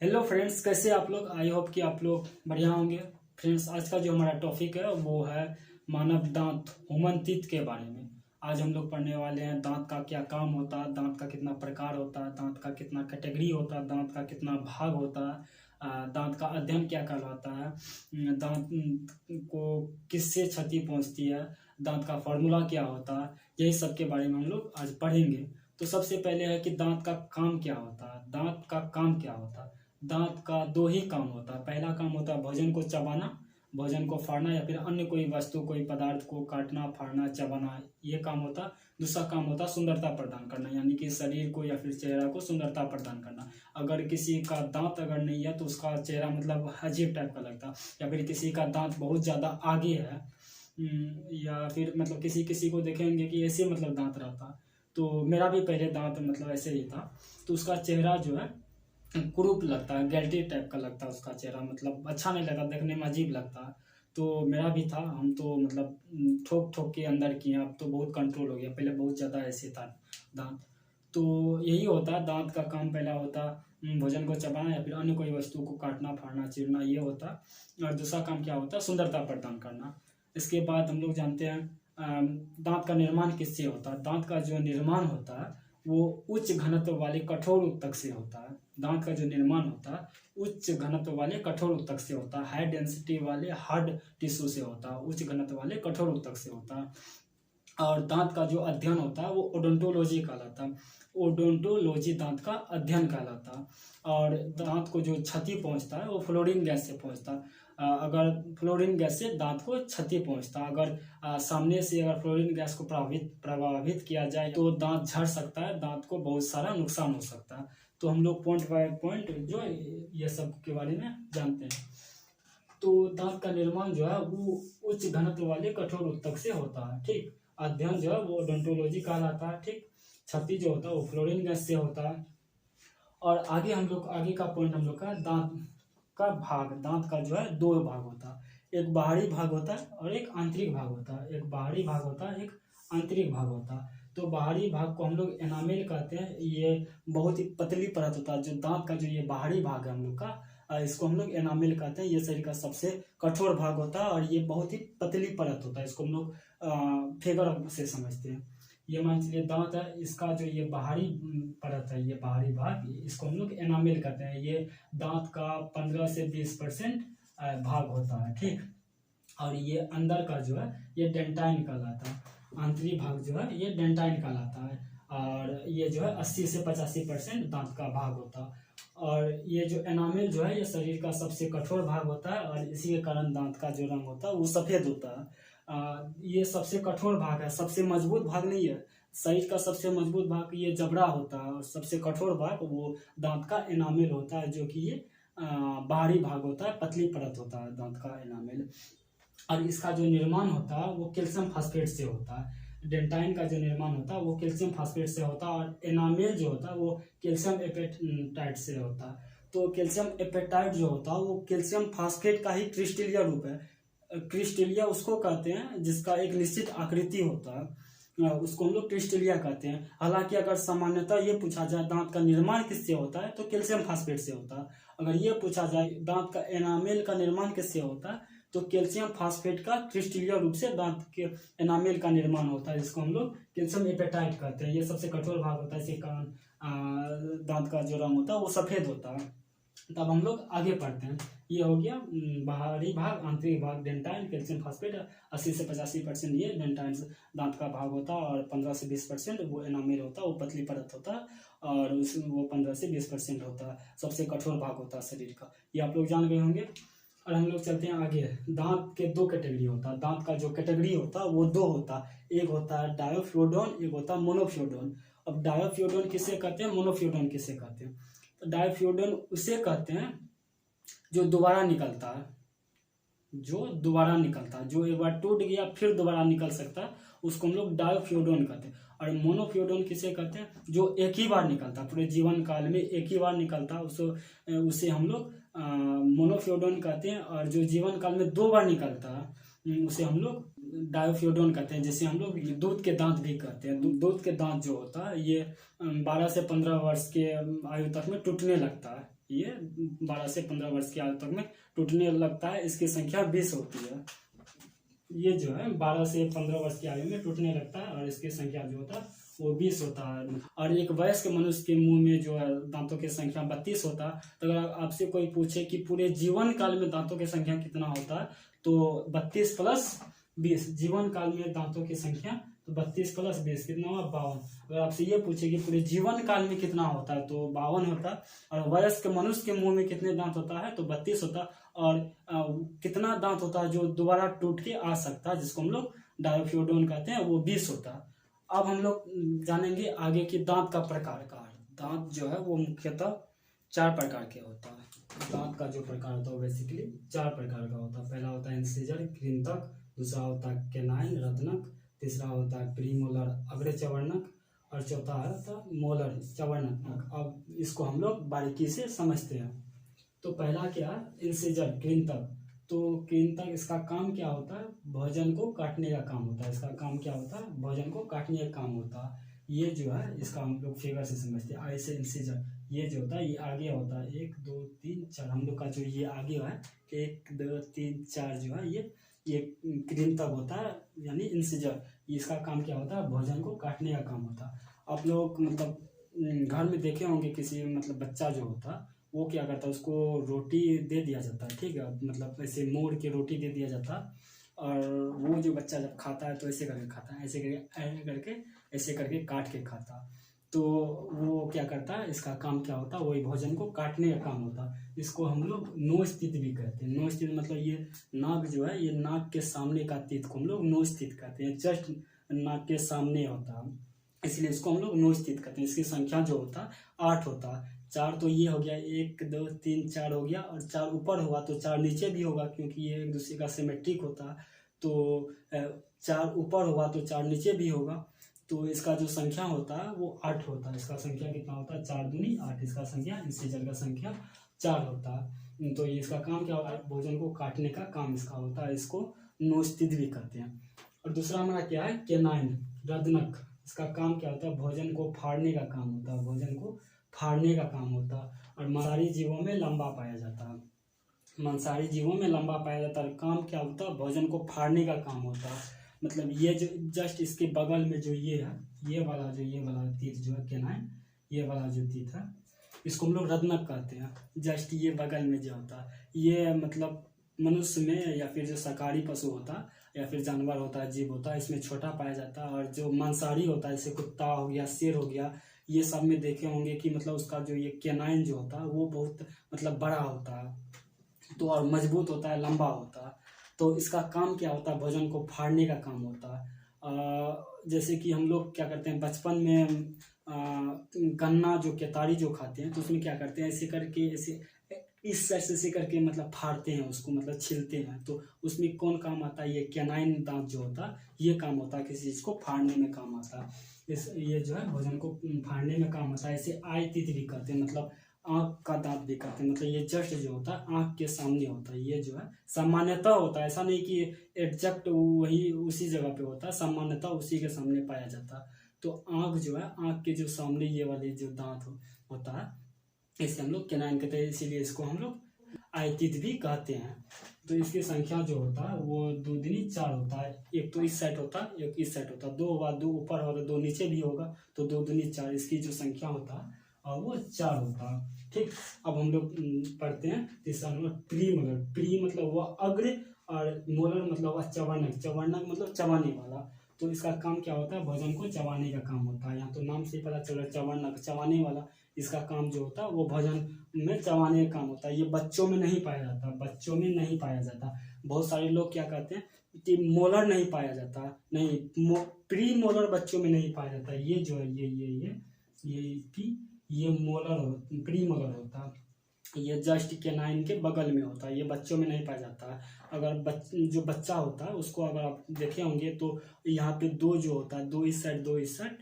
Hello friends, कैसे आप लोग। आई होप कि आप लोग बढ़िया होंगे। फ्रेंड्स, आज का जो हमारा टॉपिक है वो है मानव दांत ह्यूमन टीथ के बारे में। आज हम लोग पढ़ने वाले हैं दांत का क्या काम होता है, दांत का कितना प्रकार होता है, दांत का कितना कैटेगरी होता है, दांत का कितना भाग होता है, दांत का अध्ययन क्या कहलाता है, दांत को किससे क्षति पहुंचती है, दांत का फॉर्मूला क्या होता है, यही सब के बारे में हम लोग आज पढ़ेंगे। तो सबसे पहले है कि दांत का काम क्या होता है। दांत का काम क्या होता है? दांत का दो ही काम होता है। पहला काम होता है भोजन को चबाना, भोजन को फाड़ना, या फिर अन्य कोई वस्तु कोई पदार्थ को काटना, फाड़ना, चबाना, ये काम होता है। दूसरा काम होता है सुंदरता प्रदान करना, यानी कि शरीर को या फिर चेहरा को सुंदरता प्रदान करना। अगर किसी का दांत अगर नहीं है तो उसका चेहरा मतलब अजीब टाइप का लगता है, या फिर किसी का दांत बहुत ज़्यादा आगे है, या फिर मतलब किसी किसी को देखेंगे कि ऐसे मतलब दांत रहता है। तो मेरा भी पहले दांत मतलब ऐसे ही था, तो उसका चेहरा जो है कुरूप लगता है, गैल्टी टाइप का लगता है उसका चेहरा, मतलब अच्छा नहीं लगा, देखने में अजीब लगता है। तो मेरा भी था, हम तो मतलब ठोक ठोक के अंदर किए, अब तो बहुत कंट्रोल हो गया, पहले बहुत ज़्यादा ऐसे था दांत। तो यही होता है दांत का काम। पहला होता भोजन को चबाना या फिर अन्य कोई वस्तु को काटना, फाड़ना, चीरना, ये होता है। और दूसरा काम क्या होता है? सुंदरता प्रदान करना। इसके बाद हम लोग जानते हैं दांत का निर्माण किससे होता है। दांत का जो निर्माण होता है वो उच्च घनत्व वाले कठोर उत्तक से होता है। दांत का जो निर्माण होता है उच्च घनत्व वाले कठोर उत्तक से होता है, हाई डेंसिटी वाले हार्ड टिश्यू से होता है, उच्च घनत्व वाले कठोर उत्तक से होता है। और दांत का जो अध्ययन होता है वो ओडोंटोलॉजी कहलाता है। ओडोंटोलॉजी दांत का अध्ययन कहलाता है। और दांत को जो क्षति पहुंचता है वो फ्लोरीन गैस से पहुंचता है। अगर फ्लोरीन गैस से दांत को क्षति पहुंचता है, अगर सामने से अगर फ्लोरीन गैस को प्रभावित किया जाए तो दांत झड़ सकता है, दांत को बहुत सारा नुकसान हो सकता है। तो हम लोग पॉइंट बाय पॉइंट जो ये सब के बारे में जानते हैं। तो दांत का निर्माण जो है वो उच्च घनत्व वाले कठोर उत्तक से होता है, ठीक। अध्ययन जो है वो ओडोंटोलॉजी कहलाता है, ठीक। क्षति जो होता है वो फ्लोरीन गैस से होता है। और आगे हम लोग आगे का पॉइंट हम लोग का दांत का भाग। दांत का जो है दो भाग होता है, एक बाहरी भाग होता है और एक आंतरिक भाग होता है। एक बाहरी भाग होता है, एक आंतरिक भाग होता है। तो बाहरी भाग को हम लोग एनामेल कहते हैं। ये बहुत ही पतली परत होता है। जो दांत का जो ये बाहरी भाग है हम लोग का, इसको हम लोग एनामेल कहते हैं। ये शरीर का सबसे कठोर भाग होता है और ये बहुत ही पतली परत होता है। इसको हम लोग फेगर से समझते हैं। ये मान लीजिए दांत है, इसका जो ये बाहरी परत है, ये बाहरी भाग, इसको हम लोग एनामेल कहते हैं। ये दांत का 15 से 20% भाग होता है, ठीक। और ये अंदर का जो है ये डेंटाइन कहलाता है। आंतरिक भाग जो है ये डेंटाइन कहलाता है। और ये जो है 80 से 85% दांत का भाग होता है। और ये जो एनामेल जो है ये शरीर का सबसे कठोर भाग होता है और इसी के कारण दांत का जो रंग होता है वो सफेद होता है। ये सबसे कठोर भाग है, सबसे मजबूत भाग नहीं है। शरीर का सबसे मजबूत भाग ये जबड़ा होता है और सबसे कठोर भाग वो दांत का एनामेल होता है, जो कि ये बाहरी भाग होता है, पतली परत होता है दांत का एनामेल। और इसका जो निर्माण होता है वो कैल्शियम फास्फेट से होता है। डेंटाइन का जो निर्माण होता है वो कैल्शियम फास्फेट से होता है और एनामेल जो होता है वो कैल्शियम एपेटाइट से होता है। तो कैल्शियम एपेटाइट जो होता है वो कैल्शियम फास्फेट का ही क्रिस्टलीय रूप है। क्रिस्टलिया उसको कहते हैं जिसका एक निश्चित आकृति होता है, उसको हम लोग क्रिस्टलिया कहते हैं। हालांकि अगर सामान्यतः ये पूछा जाए दांत का निर्माण किससे होता है तो कैल्शियम फास्फेट से होता है। अगर ये पूछा जाए दांत का एनामेल का निर्माण किससे होता है तो कैल्शियम फास्फेट का क्रिस्टलीय रूप से दांत के एनामेल का निर्माण होता है, जिसको हम लोग कैल्शियम एपेटाइट कहते हैं। ये सबसे कठोर भाग होता है, इसी कारण दांत का जो रंग होता है वो सफेद होता है। तब हम लोग आगे पढ़ते हैं। ये हो गया बाहरी भाग, आंतरिक भाग डेंटाइन, कैल्शियम फास्फेट। 80 से 85% ये डेंटाइन दांत का भाग होता है और 15 से 20% वो एनामेल होता है, वो पतली परत होता है। और उसमें वो 15 से 20% होता है, सबसे कठोर भाग होता है शरीर का। ये आप लोग जान गए होंगे। और हम लोग चलते हैं आगे। दांत के दो कैटेगरी होता है। दांत का जो कैटेगरी होता है वो दो होता है, एक होता है डायोफ्लोडोन, एक होता है मोनोफ्लोडोन। अब डायोफ्लोडोन किसे कहते हैं, मोनोफ्लोडोन किसे कहते हैं? तो डायोफ्लोडोन उसे कहते हैं जो दोबारा निकलता है, जो दोबारा निकलता है, जो एक बार टूट गया फिर दोबारा निकल सकता है, उसको हम लोग डायोफ्लोडोन कहते हैं। और मोनोफ्लोडोन किसे कहते हैं? जो एक ही बार निकलता है, पूरे जीवन काल में एक ही बार निकलता है, उसे हम लोग मोनोफ्लोडोन कहते हैं। और जो जीवन काल में दो बार निकलता है उसे हम लोग डायोफ्लोडोन कहते हैं। जैसे हम लोग दूध के दांत भी कहते हैं। दूध के दांत जो होता है ये 12 से 15 वर्ष के आयु तक में टूटने लगता है, ये 12 से 15 वर्ष की आयु तक में टूटने लगता है। इसकी संख्या 20 होती है। ये जो है 12 से 15 वर्ष की आयु में टूटने लगता है और इसकी संख्या जो होता है वो 20 होता है। और एक वयस्क मनुष्य के मुंह में जो है दांतों की संख्या 32 होता है। तो अगर आपसे कोई पूछे कि पूरे जीवन काल में दांतों की संख्या कितना होता है, तो 32 प्लस 20, जीवन काल में दांतों की संख्या तो 32 प्लस 20 कितना हुआ 52। अगर आपसे ये पूछे कि पूरे जीवन काल में कितना होता है, तो 52 होता है। और वयस्क मनुष्य के मुंह में कितने दांत होता है, तो 32 होता है। और कितना दांत होता है जो दोबारा टूट के आ सकता है, जिसको हम लोग डायोफ्यूडोन कहते हैं, वो 20 होता है। अब हम लोग जानेंगे आगे की दांत का प्रकार का। दांत जो है वो मुख्यतः 4 प्रकार के होता है। दांत का जो प्रकार होता है बेसिकली 4 प्रकार का होता है। पहला होता है इंसिजर कृंतक, दूसरा होता है केनाइन रत्नक, तीसरा होता है प्रीमोलर अग्र चवर्णक और चौथा है मोलर चवर्णक। अब इसको हम लोग बारीकी से समझते हैं। तो पहला क्या है, इंसिजर कृंतक। तो कृंतक इसका काम क्या होता है, भोजन को काटने का काम होता है। इसका काम क्या होता है, भोजन को काटने का काम होता है। ये जो है इसका हम लोग फिगर से समझते हैं। ऐसे इंसिजर ये जो होता है ये आगे होता है 1 2 3 4, हम लोग का जो ये आगे है 1 2 3 4 जो है ये कृंतक होता है, यानी इंसिजर। इसका काम क्या होता है, भोजन को काटने का काम होता है। आप लोग मतलब घर में देखे होंगे किसी मतलब बच्चा जो होता है वो क्या करता है, उसको रोटी दे दिया जाता है, ठीक है, मतलब ऐसे मोड़ के रोटी दे दिया जाता है। और वो जो बच्चा जब खाता है तो ऐसे करके खाता है, ऐसे करके काट के खाता है। तो वो क्या करता है, इसका काम क्या होता है, वही भोजन को काटने का काम होता है। इसको हम लोग नोज तीत भी कहते हैं। नोज तीत मतलब ये नाक जो है, ये नाक के सामने का तीत को हम लोग नोज तीत कहते हैं। जस्ट नाक के सामने होता है, इसलिए इसको हम लोग नोज तीत कहते हैं। इसकी संख्या जो होता है 8 होता है। 4 तो ये हो गया, 1 2 3 4 हो गया, और 4 ऊपर हुआ तो 4 नीचे भी होगा, क्योंकि ये एक दूसरे का सिमेट्रिक होता है। तो 4 ऊपर हुआ तो 4 नीचे भी होगा। तो इसका जो संख्या होता है वो 8 होता है। इसका संख्या कितना होता है, 4 दूनी 8। इसका संख्या इंसिजर का संख्या 4 होता है। तो इसका काम क्या होता है, भोजन को काटने का काम इसका होता है। इसको नोस्तिद भी कहते हैं। और दूसरा हमारा क्या है, केनाइन रदनक। इसका काम क्या होता है, भोजन को फाड़ने का काम होता है। भोजन को फाड़ने का काम होता है। और मांसाहारी जीवों में लंबा पाया जाता है। मांसाहारी जीवों में लंबा पाया जाता है। काम क्या होता है, भोजन को फाड़ने का काम होता है। मतलब ये जो जस्ट इसके बगल में जो ये है, ये वाला तीत जो है केनाइन, ये वाला जो तीत है इसको हम लोग रत्नक कहते हैं। जस्ट ये बगल में जो होता है, ये मतलब मनुष्य में या फिर जो शाकाहारी पशु होता है या फिर जानवर होता है, जीव होता है, इसमें छोटा पाया जाता है। और जो मांसाहारी होता है, जैसे कुत्ता हो गया, शेर हो गया, ये सब में देखे होंगे कि मतलब उसका जो ये केनाइन जो होता है वो बहुत मतलब बड़ा होता है, तो और मजबूत होता है, लंबा होता है। तो इसका काम क्या होता है, भोजन को फाड़ने का काम होता है। जैसे कि हम लोग क्या करते हैं बचपन में, गन्ना जो केतारी जो खाते हैं तो उसमें क्या करते हैं, ऐसे करके ऐसे इस साइड से ऐसे करके मतलब फाड़ते हैं उसको, मतलब छीलते हैं। तो उसमें कौन काम आता है, ये केनाइन दांत जो होता है ये काम होता है, किसी चीज़ को फाड़ने में काम आता है। ये जो है भोजन को फाड़ने में काम आता है। इसे आई तीत भी कहते हैं, मतलब आँख का दांत भी कहते हैं। मतलब ये जस्ट जो होता है आँख के सामने होता है। ये जो है सामान्यतः होता है, ऐसा नहीं कि एग्जैक्ट वही उसी जगह पे होता है, सामान्यतः उसी के सामने पाया जाता है। तो आँख जो है, आँख के जो सामने ये वाले जो दांत होता है इसे हम लोग केनाइन कहते हैं, इसीलिए इसको हम लोग आयतित भी कहते हैं। तो इसकी संख्या जो होता है वो 2 दूनी 4 होता है। एक तो इस साइड होता है, एक इस साइड होता है। 2 होगा, 2 ऊपर होगा, 2 नीचे भी होगा, तो 2 दूनी 4 इसकी जो संख्या होता है और वो 4 होता है। ठीक, अब हम लोग पढ़ते हैं तीसरा नंबर प्रीमोलर। प्री मतलब वह अग्र, और मोलर मतलब वह चवर्णक। चवर्णक मतलब चबाने वाला। तो इसका काम क्या होता है, भोजन को चबाने का काम होता है। यहाँ तो नाम से ही पता चल रहा है, चवर्णक चबाने वाला। इसका काम जो होता है वो भोजन में चबाने का काम होता है। ये बच्चों में नहीं पाया जाता, बच्चों में नहीं पाया जाता। बहुत सारे लोग क्या कहते हैं कि मोलर नहीं पाया जाता, नहीं, प्री मोलर बच्चों में नहीं पाया जाता। ये जो है ये मोलर प्री मोलर होता है। ये जस्ट केनाइन के बगल में होता है, ये बच्चों में नहीं पाया जाता। अगर जो बच्चा होता है उसको अगर आप देखे होंगे तो यहाँ पे 2 जो होता है, 2 इस साइड 2 इस साइड,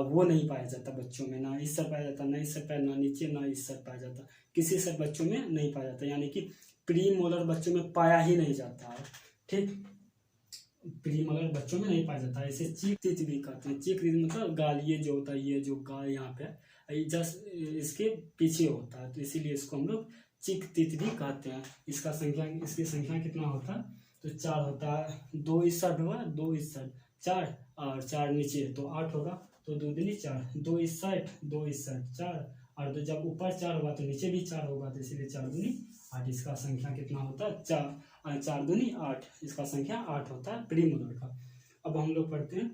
वो नहीं पाया जाता बच्चों में। ना इस साइड पाया जाता, ना इस साइड पाया, ना नीचे, ना इस साइड पाया जाता। किसी साइड बच्चों में नहीं पाया जाता, यानी कि प्री मोलर बच्चों में पाया ही नहीं जाता है। ठीक, प्री मोलर बच्चों में नहीं पाया जाता है। इसे चीक तीत भी कहते हैं। चीक तीत मतलब गाल, ये जो होता है, ये जो गाल यहाँ पे जस्ट इसके पीछे होता है, तो इसीलिए इसको हम लोग चिक तित भी कहते हैं। इसकी संख्या कितना होता है, तो 4 होता है। 2 इस साइड हुआ, 2 इस साइड, 4 और 4 नीचे, तो 8 होगा। तो 2 दूनी 4, 2 इस साइड 2 इस साइड 4, और तो जब ऊपर 4 होगा तो नीचे भी 4 होगा, तो इसीलिए 4 दूनी 8। इसका संख्या कितना होता है, 4 दूनी 8। इसका संख्या 8 होता है प्रीमोलर का। अब हम लोग पढ़ते हैं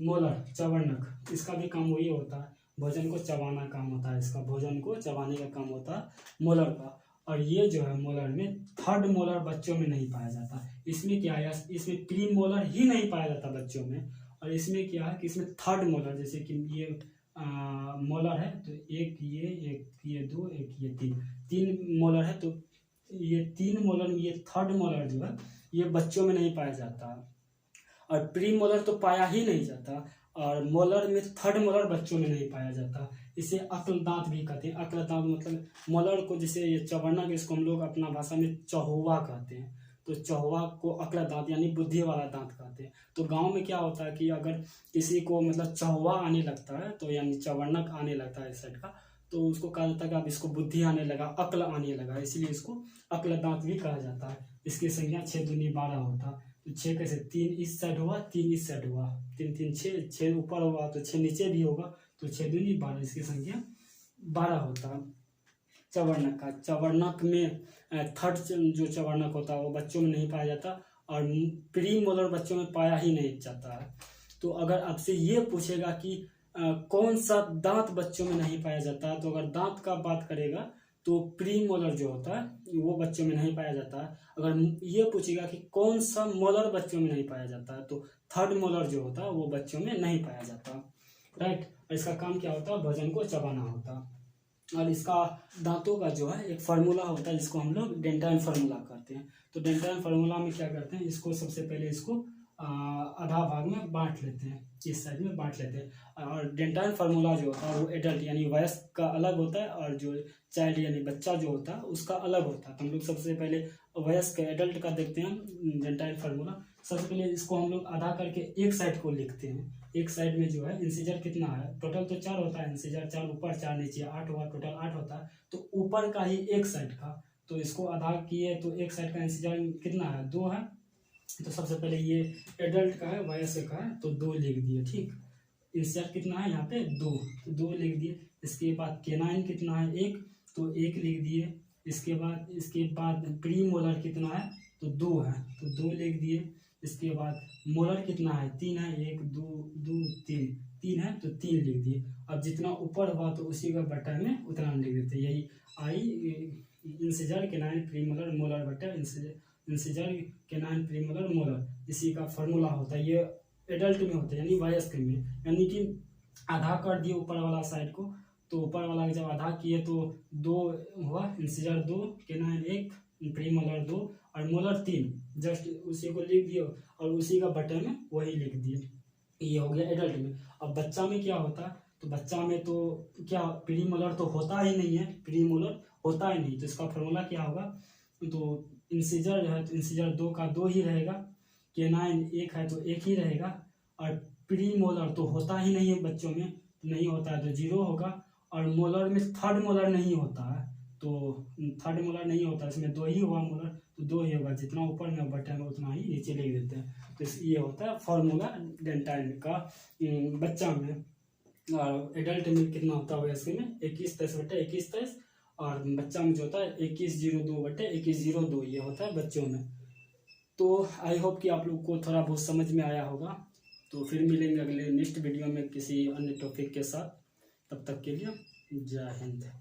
मोलर, चवर्णक। इसका भी काम वही होता है, भोजन को चबाना काम होता है इसका, भोजन को चबाने का काम होता है मोलर का। और ये जो है मोलर में थर्ड मोलर बच्चों में नहीं पाया जाता। इसमें क्या है, इसमें प्री मोलर ही नहीं पाया जाता बच्चों में। और इसमें क्या है कि इसमें थर्ड मोलर, जैसे कि ये मोलर है तो एक ये 2, एक ये 3 मोलर है, तो ये 3 मोलर में ये थर्ड मोलर जो है ये बच्चों में नहीं पाया जाता। और प्री मोलर तो पाया ही नहीं जाता, और मोलर में थर्ड मोलर बच्चों में नहीं पाया जाता। इसे अक्ल दांत भी कहते हैं। अक्ल दांत मतलब मोलर को, जैसे ये चवर्णक, इसको हम लोग अपना भाषा में चौहुआ कहते हैं। तो चौहुआ को अक्ल दांत यानी बुद्धि वाला दांत कहते हैं। तो गांव में क्या होता है कि अगर किसी को मतलब चौहुआ आने लगता है, तो यानी चवर्णक आने लगता है इस साइड का, तो उसको कहा जाता है कि अब इसको बुद्धि आने लगा, अक्ल आने लगा, इसीलिए इसको अक्ल दांत भी कहा जाता है। इसकी संख्या 6 दूनी 12 होता। तो 6 कैसे, 3 इस साइड हुआ, 3 इस साइड हुआ, 3 3 6, 6 ऊपर होगा तो 6 नीचे भी होगा, तो 6 दूनी 12। इसकी संख्या 12 होता। चवर्णक का, चवर्णक में थर्ड जो चवर्णक होता है वो बच्चों में नहीं पाया जाता, और प्री मोलर बच्चों में पाया ही नहीं जाता है। तो अगर आपसे ये पूछेगा कि कौन सा दांत बच्चों में नहीं पाया जाता, तो अगर दांत का बात करेगा तो प्री मोलर जो होता है वो बच्चों में नहीं पाया जाता है। अगर ये पूछेगा कि कौन सा मोलर बच्चों में नहीं पाया जाता है, तो थर्ड मोलर जो होता है वो बच्चों में नहीं पाया जाता, राइट। और इसका काम क्या होता है, भोजन को चबाना होता। और इसका दांतों का जो है एक फार्मूला होता है जिसको हम लोग डेंटाइन फार्मूला करते हैं। तो डेंटाइन फार्मूला में क्या करते हैं, इसको सबसे पहले इसको आधा भाग में बांट लेते हैं, इस साइड में बांट लेते हैं। और डेंटाइन फार्मूला जो होता है वो एडल्ट यानी वयस्क का अलग होता है, और जो चाइल्ड यानी बच्चा जो होता है उसका अलग होता है। तो हम लोग सबसे पहले वयस्क एडल्ट का देखते हैं डेंटाइन फार्मूला। सबसे पहले इसको हम लोग आधा करके एक साइड को लिखते हैं। एक साइड में जो है इंसीजर कितना है, टोटल तो 4 होता है, इंसीजर 4 ऊपर 4 नीचे 8 हुआ, टोटल 8 होता है। तो ऊपर का ही एक साइड का, तो इसको आधा किए तो एक साइड का इंसीजर कितना है, 2 है। तो सबसे पहले ये एडल्ट का है, वयस्क का है, तो 2 लिख दिए, ठीक। इंसीजर कितना है यहाँ पे 2, तो 2 लिख दिए। इसके बाद केनाइन कितना है 1, तो 1 लिख दिए। इसके बाद प्री मोलर कितना है, तो 2 है, तो 2 लिख दिए। इसके बाद मोलर कितना है 3 है, 1 2 2 3 है, तो 3 लिख दिए। अब जितना ऊपर हुआ तो उसी का बटा में उतना लिख देते हैं। यही आई इंसीजर केनाइन प्रीमोलर मोलर बटा इंसीजर केनाइन प्रीमोलर मोलर, इसी का फार्मूला होता है। ये एडल्ट में होता है यानी वयस्क में, यानी कि आधा कर दिए ऊपर वाला साइड को, तो ऊपर वाला जब आधा किए तो 2 हुआ, इंसीजर 2 केनाइन 1 प्रीमोलर 2 और मोलर 3, जस्ट उसी को लिख दिए और उसी का बटे में वही लिख दिए। ये हो गया एडल्ट में। अब बच्चा में क्या होता है, तो बच्चा में तो क्या प्री मोलर तो होता ही नहीं है, प्री मोलर होता ही नहीं, तो इसका फार्मूला क्या होगा, तो इंसीजर है तो इंसीजर 2 का 2 ही रहेगा, केनाइन 1 है तो 1 ही रहेगा, और प्री मोलर तो होता ही नहीं है बच्चों में, नहीं होता है तो 0 होगा। और मोलर में थर्ड मोलर नहीं होता है, तो थर्ड मोलर नहीं होता, इसमें 2 ही हुआ मोलर, तो 2 ही होगा, जितना ऊपर में बटन है उतना ही नीचे लिख देते हैं। तो ये होता है फार्मूला डेंटाइन का बच्चा में। और एडल्ट में कितना होता है वयस्क में 21-23 बटे 21-23, और बच्चा में जो होता है 21-02 बटे 21-02, ये होता है बच्चों में। तो आई होप कि आप लोग को थोड़ा बहुत समझ में आया होगा। तो फिर मिलेंगे अगले नेक्स्ट वीडियो में किसी अन्य टॉपिक के साथ, तब तक के लिए जय हिंद।